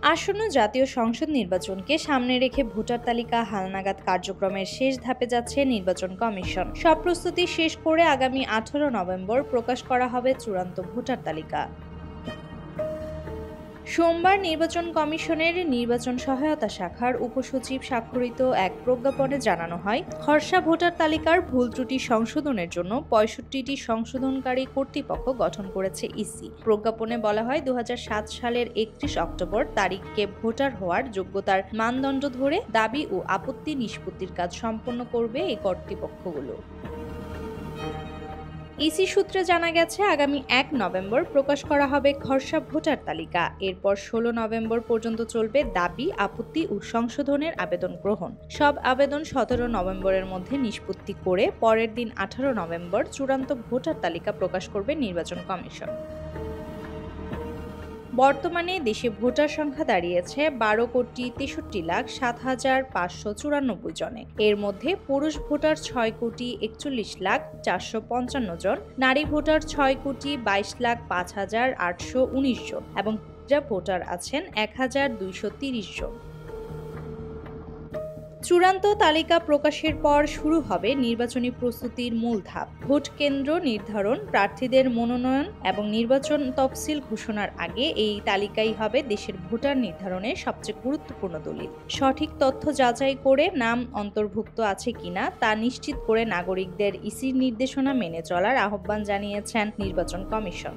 আসন্ন জাতীয় সংসদ নির্বাচনকে সামনে রেখে ভোটার তালিকা হালনাগাদ কার্যক্রমের শেষ ধাপে যাচ্ছে নির্বাচন কমিশন। সব প্রস্তুতি শেষ করে আগামী 18 নভেম্বর প্রকাশ করা হবে চূড়ান্ত ভোটার তালিকা। সোমবার নির্বাচন কমিশনের নির্বাচন সহায়তা শাখার উপসচিব স্বাক্ষরিত এক প্রজ্ঞাপনে জানানো হয়, খসড়া ভোটার তালিকার ভুল ত্রুটি সংশোধনের জন্য 65টি সংশোধনকারী কর্তৃপক্ষ গঠন করেছে ইসি। প্রজ্ঞাপনে বলা হয়, 2007 সালের 31 অক্টোবর তারিখকে ভোটার হওয়ার যোগ্যতার মানদণ্ড ধরে দাবি ও আপত্তি নিষ্পত্তির কাজ সম্পন্ন করবে এই কর্তৃপক্ষগুলো। ইসি সূত্রে জানা গেছে, আগামী 1 নভেম্বর প্রকাশ করা হবে খসড়া ভোটার তালিকা। এরপর 16 নভেম্বর পর্যন্ত চলবে দাবি, আপত্তি ও সংশোধনের আবেদন গ্রহণ। সব আবেদন 17 নভেম্বরের মধ্যে নিষ্পত্তি করে পরের দিন 18 নভেম্বর চূড়ান্ত ভোটার তালিকা প্রকাশ করবে নির্বাচন কমিশন। বর্তমানে দেশে ভোটার সংখ্যা দাঁড়িয়েছে 12,63,07,594 জনে। এর মধ্যে পুরুষ ভোটার 6,41,04,55 জন, নারী ভোটার 6,22,05,819 জন এবং মহিলা ভোটার আছেন 1,230 জন। চূড়ান্ত তালিকা প্রকাশের পর শুরু হবে নির্বাচনী প্রস্তুতির মূল ধাপ। ভোট কেন্দ্র নির্ধারণ, প্রার্থীদের মনোনয়ন এবং নির্বাচন তফসিল ঘোষণার আগে এই তালিকাই হবে দেশের ভোটার নির্ধারণের সবচেয়ে গুরুত্বপূর্ণ দলিল। সঠিক তথ্য যাচাই করে নাম অন্তর্ভুক্ত আছে কিনা তা নিশ্চিত করে নাগরিকদের ইসির নির্দেশনা মেনে চলার আহ্বান জানিয়েছেন নির্বাচন কমিশন।